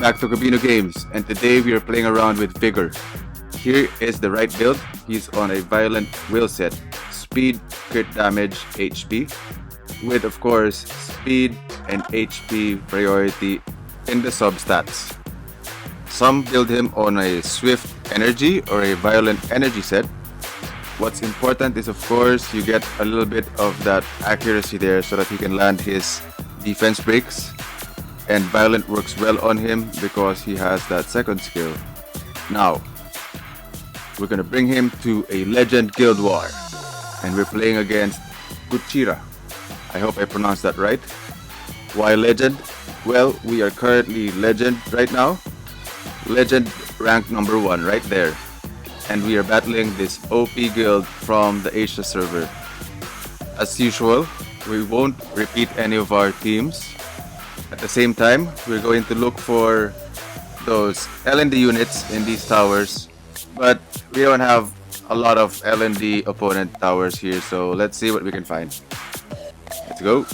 back to Gabino Games, and today we are playing around with Vigor. Here is the right build. He's on a violent will set, speed, crit damage, HP, with of course speed and HP priority in the substats. Some build him on a swift energy or a violent energy set. What's important is of course you get a little bit of that accuracy there so that he can land his defense breaks, and violent works well on him because he has that second skill. Now we're gonna bring him to a legend guild war, and we're playing against Guccira. I hope I pronounced that right. Why legend? Well, we are currently legend right now. Legend rank number 1 right there. And we are battling this OP guild from the Asia server. As usual, we won't repeat any of our teams. At the same time, we're going to look for those LND units in these towers, but we don't have a lot of LND opponent towers here, so let's see what we can find. Let's go.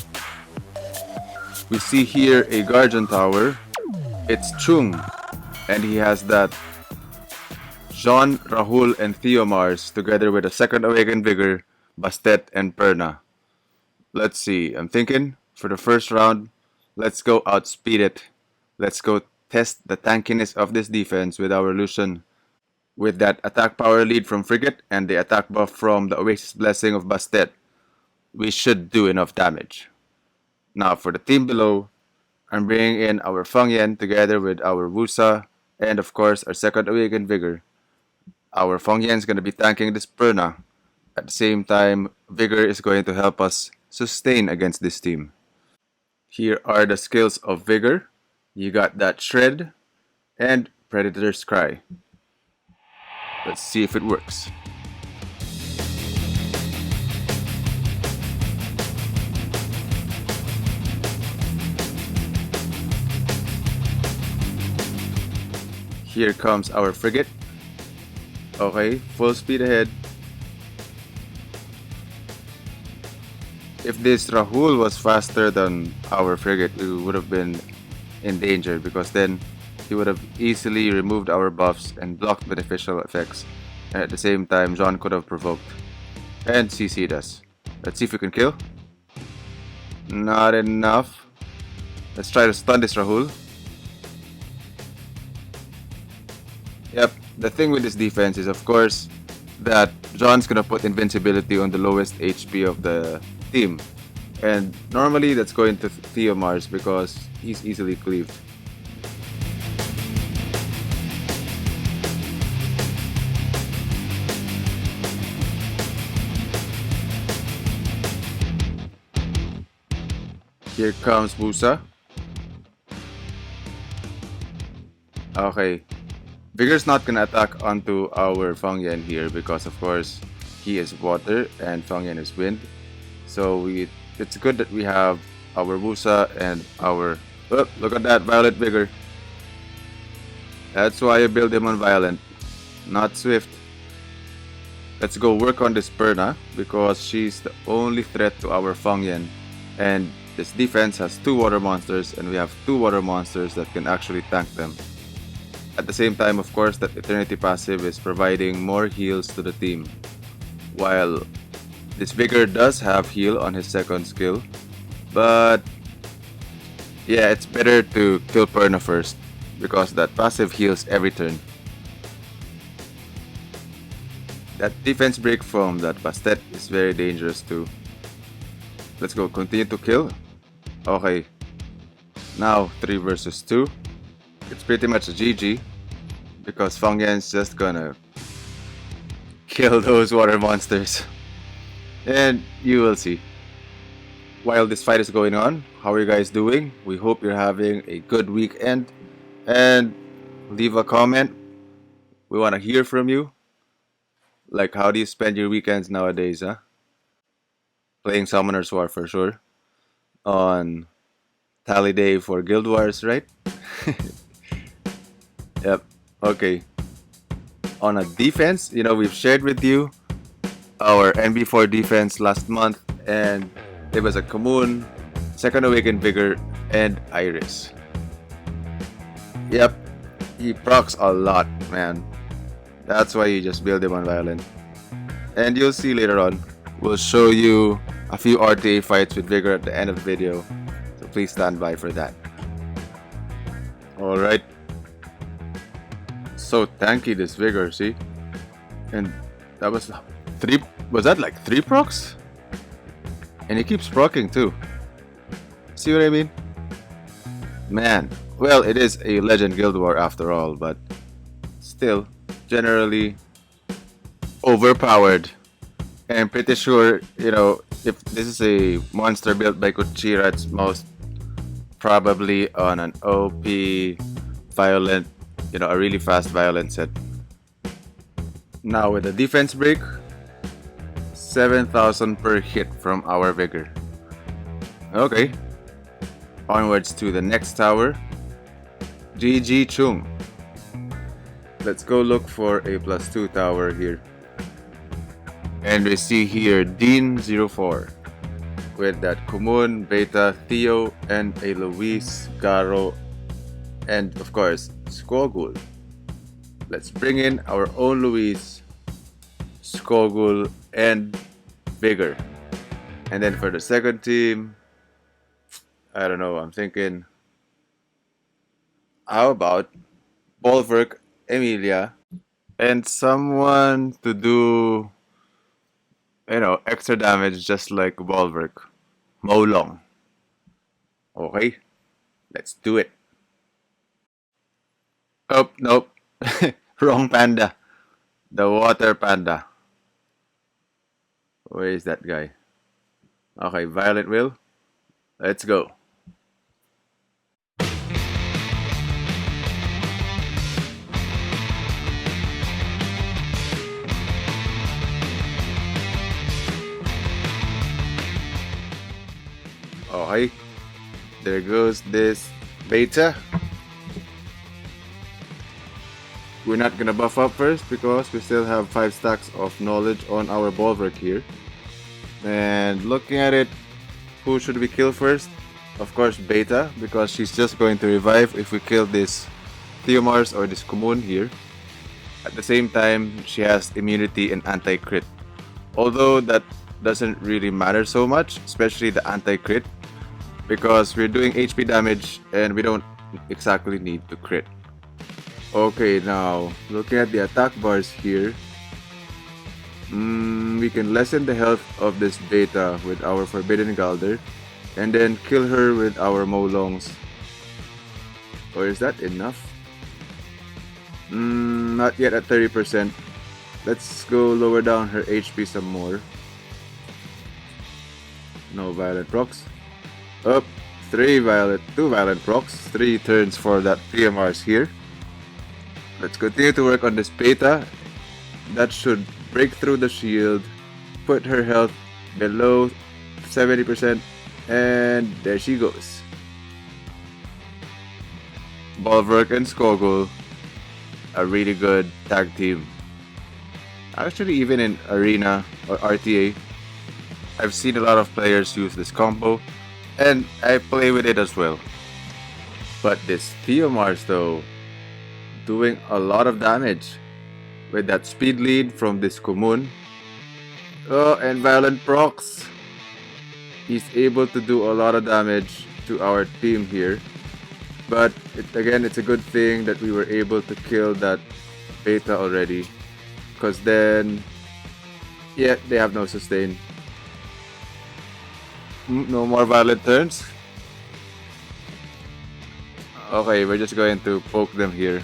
We see here a Guardian tower. It's Chung, and he has that Jean, Rahul, and Theomars together with a second Awakened Vigor, Bastet, and Perna. Let's see, I'm thinking for the first round, let's go outspeed it. Let's go test the tankiness of this defense with our Lucian. With that attack power lead from Frigate and the attack buff from the Oasis Blessing of Bastet, we should do enough damage. Now for the team below, I'm bringing in our Feng Yan together with our Wusa and of course our second Awakened Vigor. Our Feng Yan is going to be tanking this Perna. At the same time, Vigor is going to help us sustain against this team. Here are the skills of Vigor. You got that Shred and Predator's Cry. Let's see if it works. Here comes our Frigate. Okay, full speed ahead. If this Rahul was faster than our Frigate, we would have been in danger because then he would have easily removed our buffs and blocked beneficial effects. And at the same time, John could have provoked and CC'd us. Let's see if we can kill. Not enough. Let's try to stun this Rahul. Yep, the thing with this defense is of course that John's gonna put invincibility on the lowest HP of the team. And normally that's going to Theomars because he's easily cleaved. Here comes Busa. Okay. Vigor's not gonna attack onto our Feng Yan here because of course he is water and Feng Yan is wind. So it's good that we have our Wusa and our... Oh, look at that Violet Vigor. That's why I build him on Violent, not Swift. Let's go work on this Perna because she's the only threat to our Feng Yan. And this defense has 2 water monsters and we have 2 water monsters that can actually tank them. At the same time, of course, that Eternity passive is providing more heals to the team. While this Vigor does have heal on his second skill, but yeah, it's better to kill Perna first because that passive heals every turn. That defense break from that Bastet is very dangerous too. Let's go, continue to kill. Okay, now 3 versus 2. It's pretty much a GG because Feng Yan's just gonna kill those water monsters. And you will see. While this fight is going on, how are you guys doing? We hope you're having a good weekend. And leave a comment. We want to hear from you. Like, how do you spend your weekends nowadays, huh? Playing Summoner's War for sure. On Tally Day for Guild Wars, right? Yep, okay. On a defense, you know, we've shared with you our NB4 defense last month, and it was a Commune, second Awakened Vigor, and Iris. Yep, he procs a lot, man. That's why you just build him on violent. And you'll see later on, we'll show you a few RTA fights with Vigor at the end of the video. So please stand by for that. Alright. So tanky this Vigor, see? And that was that like 3 procs? And he keeps procking too. See what I mean? Man, well, it is a Legend Guild War after all, but still, generally overpowered. And I'm pretty sure, you know, if this is a monster built by Guccira, it's most probably on an OP violent, you know, a really fast violent set. Now with the defense break, 7,000 per hit from our Vigor. Okay. Onwards to the next tower. GG Chung. Let's go look for a +2 tower here. And we see here Dean04 with that Kumun, Beta, Theo, and a Luis, Garo, and of course Skogul. Let's bring in our own Luis, Skogul, and Vigor. And then for the second team, I don't know, I'm thinking, how about Bolverk, Emilia, and someone to do, you know, extra damage just like Bolverk, Molong. Okay, let's do it. Oh, nope. Wrong panda. The water panda. Where is that guy? Okay, Violet Will. Let's go. Okay, there goes this Beta. We're not gonna buff up first because we still have 5 stacks of knowledge on our Bolverk here. And looking at it, who should we kill first? Of course Beta, because she's just going to revive if we kill this Theomars or this Kumun here. At the same time, she has immunity and anti-crit. Although that doesn't really matter so much, especially the anti-crit, because we're doing HP damage and we don't exactly need to crit. Okay, now looking at the attack bars here, we can lessen the health of this Beta with our Forbidden Galder and then kill her with our Molongs. Or is that enough? Not yet at 30%. Let's go lower down her HP some more. No violent procs. Up, 2 violent procs, 3 turns for that PMRs here. Let's continue to work on this Beta. That should break through the shield, put her health below 70%, and there she goes. Bolverk and Skogul, a really good tag team. Actually, even in Arena or RTA, I've seen a lot of players use this combo, and I play with it as well. But this Theomars though, doing a lot of damage with that speed lead from this Kumun. Oh, and violent procs. He's able to do a lot of damage to our team here. But again, it's a good thing that we were able to kill that Beta already, because then, yeah, they have no sustain. No more violent turns. Okay, we're just going to poke them here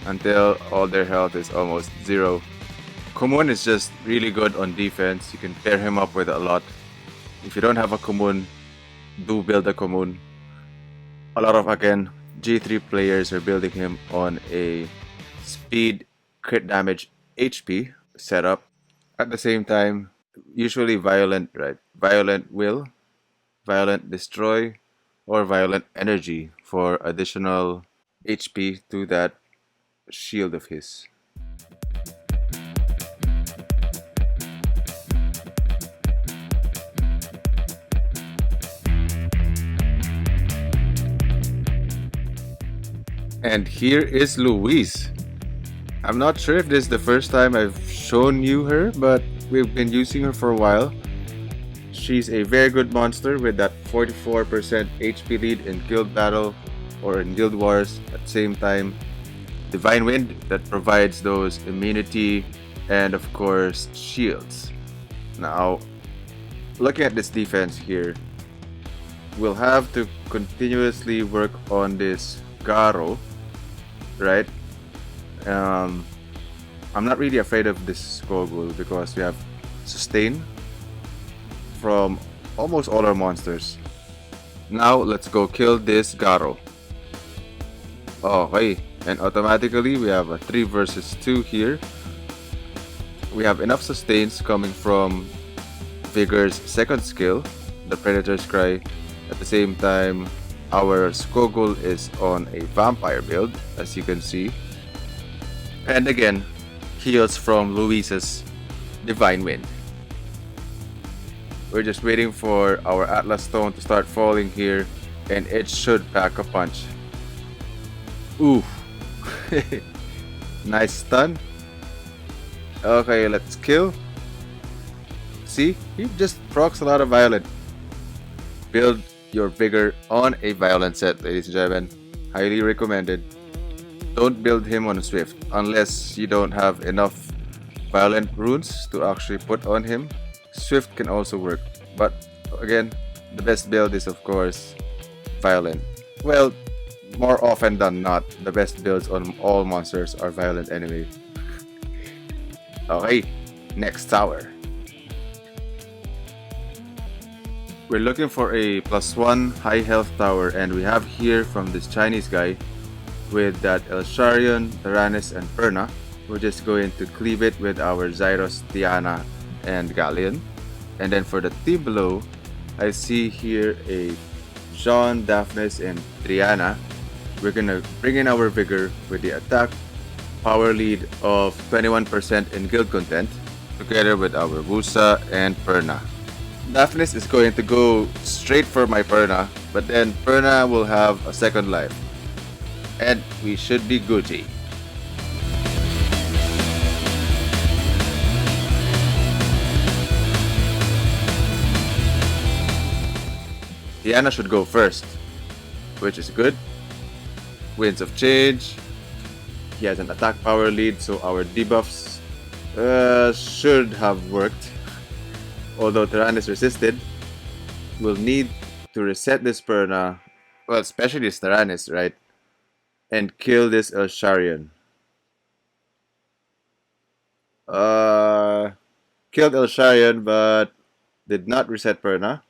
until all their health is almost 0. Kumun is just really good on defense. You can pair him up with a lot. If you don't have a Kumun, do build a Kumun. A lot of, again, G3 players are building him on a speed, crit damage, HP setup. At the same time, usually violent, right? Violent will, violent destroy, or violent energy for additional HP to that shield of his. And here is Louise. I'm not sure if this is the first time I've shown you her, but we've been using her for a while. She's a very good monster with that 44% HP lead in guild battle or in guild wars. At the same time, Divine Wind that provides those immunity and of course shields. Now, looking at this defense here, we'll have to continuously work on this Garo, right? I'm not really afraid of this Skogul because we have sustain from almost all our monsters. Now let's go kill this Garo. Okay, and automatically we have a 3 versus 2 here. We have enough sustains coming from Vigor's second skill, the Predator's Cry. At the same time, our Skogul is on a vampire build, as you can see. And again, heals from Louise's Divine Wind. We're just waiting for our Atlas Stone to start falling here, and it should pack a punch. Ooh. Nice stun. Okay, let's kill. See, he just procs a lot of violent. Build your Vigor on a violent set, ladies and gentlemen. Highly recommended. Don't build him on a Swift unless you don't have enough violent runes to actually put on him. Swift can also work, but again, the best build is of course violent. Well, more often than not, the best builds on all monsters are violent anyway. Okay, next tower. We're looking for a +1 high health tower, and we have here from this Chinese guy with that Elsharion, Taranis, and Perna. We're just going to cleave it with our Zyros, Tiana, and Galleon. And then for the team below, I see here a Jean, Daphnis, and Triana. We're gonna bring in our Vigor with the attack power lead of 21% in guild content, together with our Wusa and Perna. Daphnis is going to go straight for my Perna, but then Perna will have a second life. And we should be Gucci. Diana should go first, which is good. Winds of Change. He has an attack power lead, so our debuffs should have worked. Although Tyrannus resisted, we'll need to reset this Perna, well, especially this Tyrannus, right? And kill this Elsharion. Killed Elsharion, but did not reset Perna.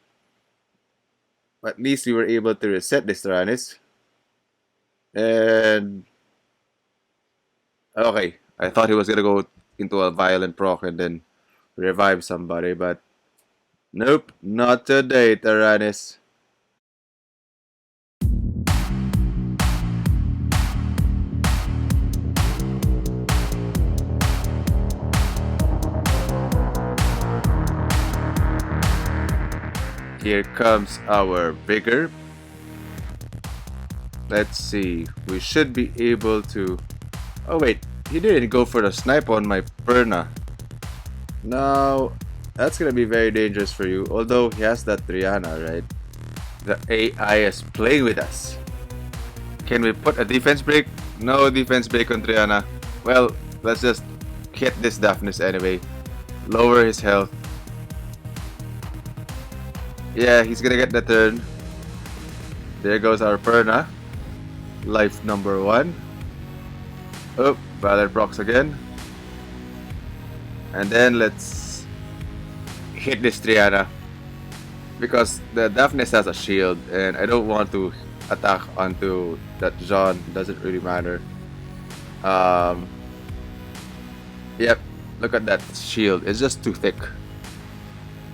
At least we were able to reset this Tyrannus. And okay, I thought he was gonna go into a violent proc and then revive somebody, but nope, not today, Tyrannus. Here comes our Vigor. Let's see, we should be able to... Oh wait, he didn't go for the snipe on my Perna. Now, that's gonna be very dangerous for you, although he has that Triana, right? The AI is playing with us. Can we put a defense break? No defense break on Triana. Well, let's just hit this Daphnis anyway. Lower his health. Yeah, he's gonna get the turn. There goes our Perna. Life number 1. Oh, Valor procs again. And then let's hit this Triana. Because the Daphnis has a shield and I don't want to attack onto that Jean. Doesn't really matter. Yep, look at that shield. It's just too thick.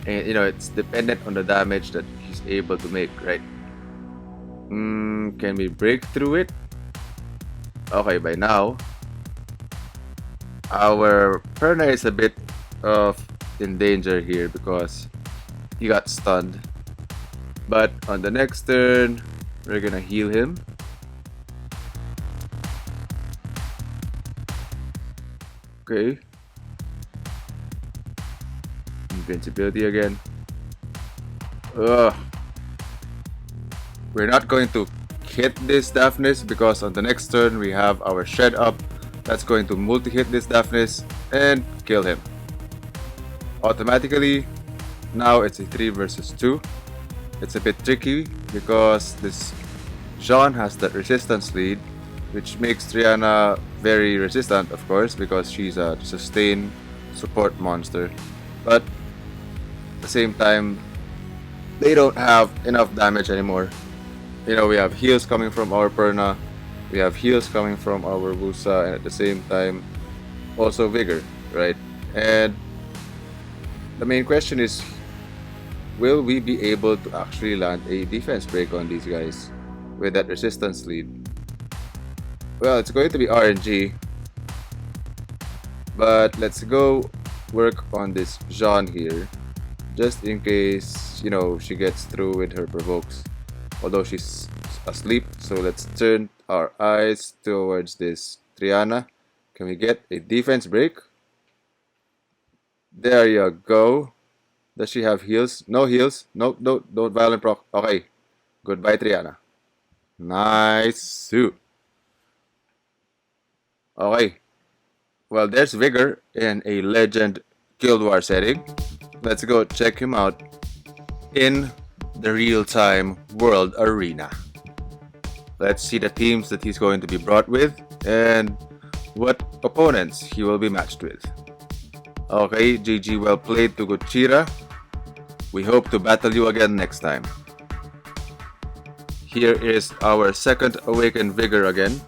And you know, it's dependent on the damage that he's able to make, right? Can we break through it? Okay, by now our Perna is a bit in danger here because he got stunned. But on the next turn, we're gonna heal him. Okay. Invincibility again. Ugh. We're not going to hit this Daphnis because on the next turn we have our Shred up. That's going to multi-hit this Daphnis and kill him. Automatically, now it's a 3 versus 2. It's a bit tricky because this Jean has that resistance lead, which makes Triana very resistant, of course, because she's a sustained support monster. But at the same time, they don't have enough damage anymore. You know, we have heals coming from our Perna, we have heals coming from our Wusa, and at the same time, also Vigor, right? And the main question is, will we be able to actually land a defense break on these guys with that resistance lead? Well, it's going to be RNG, but let's go work on this Jean here, just in case, you know, she gets through with her provokes. Although she's asleep, so let's turn our eyes towards this Triana. Can we get a defense break? There you go. Does she have heals? No heals. Nope, don't violent proc. Okay. Goodbye, Triana. Nice. Okay. Well, there's Vigor in a Legend Guild War setting. Let's go check him out in the real-time world arena. Let's see the teams that he's going to be brought with and what opponents he will be matched with. Okay, GG, well played to Guccira. We hope to battle you again next time. Here is our second Awakened Vigor again.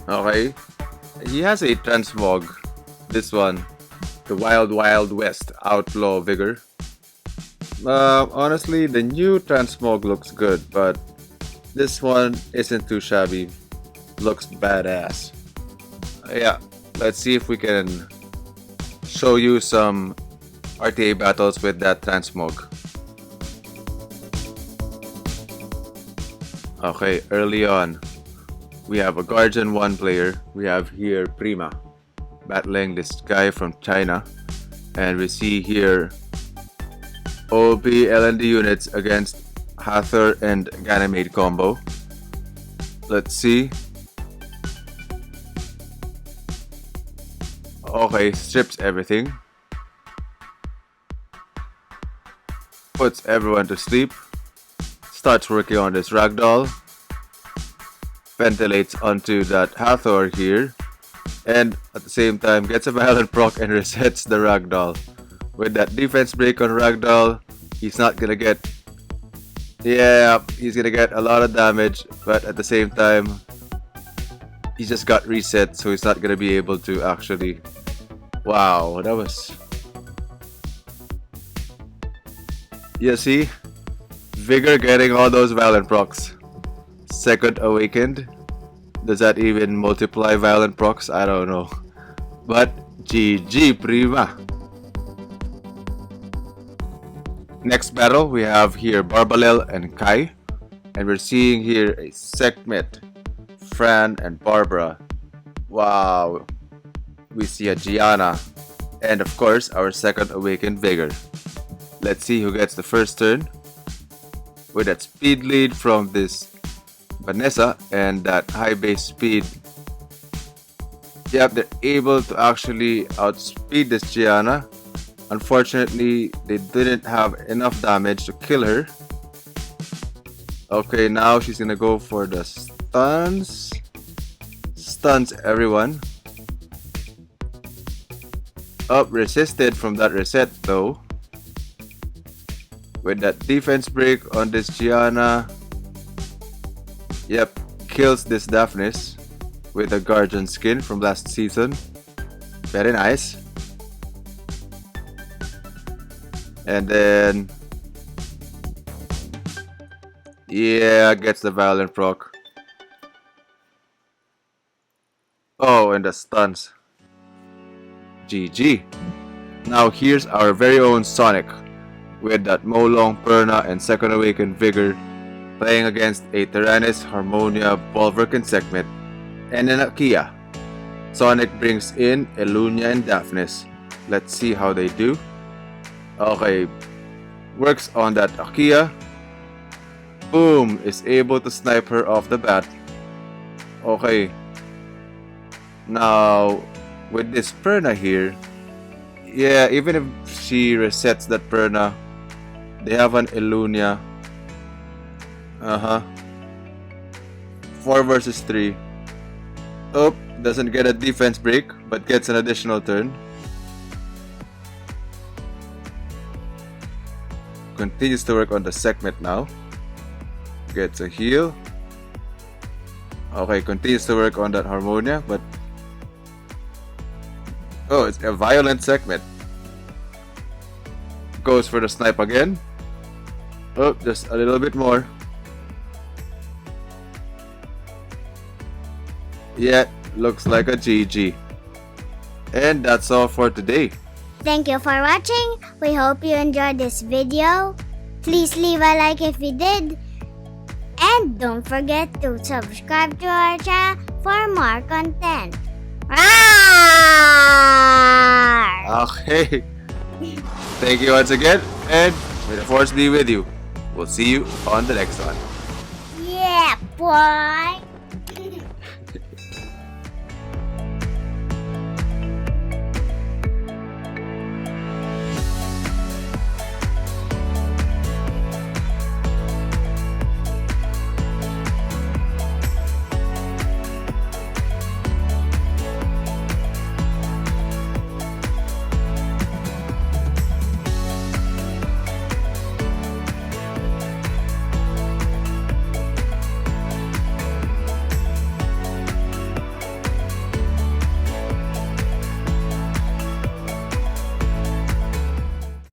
Okay, he has a transmog. This one, the Wild Wild West Outlaw Vigor. Honestly, the new transmog looks good, but this one isn't too shabby. Looks badass. Yeah, let's see if we can show you some RTA battles with that transmog. Okay, early on, we have a Guardian 1 player. We have here Prima battling this guy from China, and we see here OP LND units against Hathor and Ganymede combo. Let's see. Okay, strips everything. Puts everyone to sleep. Starts working on this ragdoll. Ventilates onto that Hathor here. And at the same time gets a violent proc and resets the ragdoll. With that defense break on ragdoll, he's not gonna get... Yeah, he's gonna get a lot of damage, but at the same time, he just got reset, so he's not gonna be able to actually... Wow, that was... You see? Vigor getting all those violent procs. Second Awakened. Does that even multiply violent procs? I don't know. But GG Prima. Next battle, we have here Barbalel and Kai. And we're seeing here a Sekhmet, Fran, and Barbara. Wow. We see a Gianna. And of course, our second Awakened Vigor. Let's see who gets the first turn. With that speed lead from this Vanessa and that high base speed. Yep, they're able to actually outspeed this Gianna. Unfortunately, they didn't have enough damage to kill her. Okay, now she's gonna go for the stuns. Stuns everyone. Up, resisted from that reset though. With that defense break on this Gianna. Yep, kills this Daphnis with a Guardian skin from last season. Very nice. And then... Yeah, gets the violent proc. Oh, and the stuns. GG. Now here's our very own Sonic with that Molong, Perna, and second Awakened Vigor playing against a Tyrannus, Harmonia, Bulwark, and Sekhmet, and an Akia. Sonic brings in Elunia and Daphnis. Let's see how they do. Okay, works on that Akia. Boom, is able to snipe her off the bat. Okay, now with this Perna here, yeah, even if she resets that Perna, they have an Elunia. 4 versus 3. Oh, doesn't get a defense break, but gets an additional turn. Continues to work on the segment now. Gets a heal. Okay, continues to work on that Harmonia, but oh, it's a violent segment. Goes for the snipe again. Oh, just a little bit more. Yeah, looks like a GG. And that's all for today. Thank you for watching. We hope you enjoyed this video. Please leave a like if you did. And don't forget to subscribe to our channel for more content. Roar! Okay. Thank you once again, and may the force be with you. We'll see you on the next one. Yeah, boy!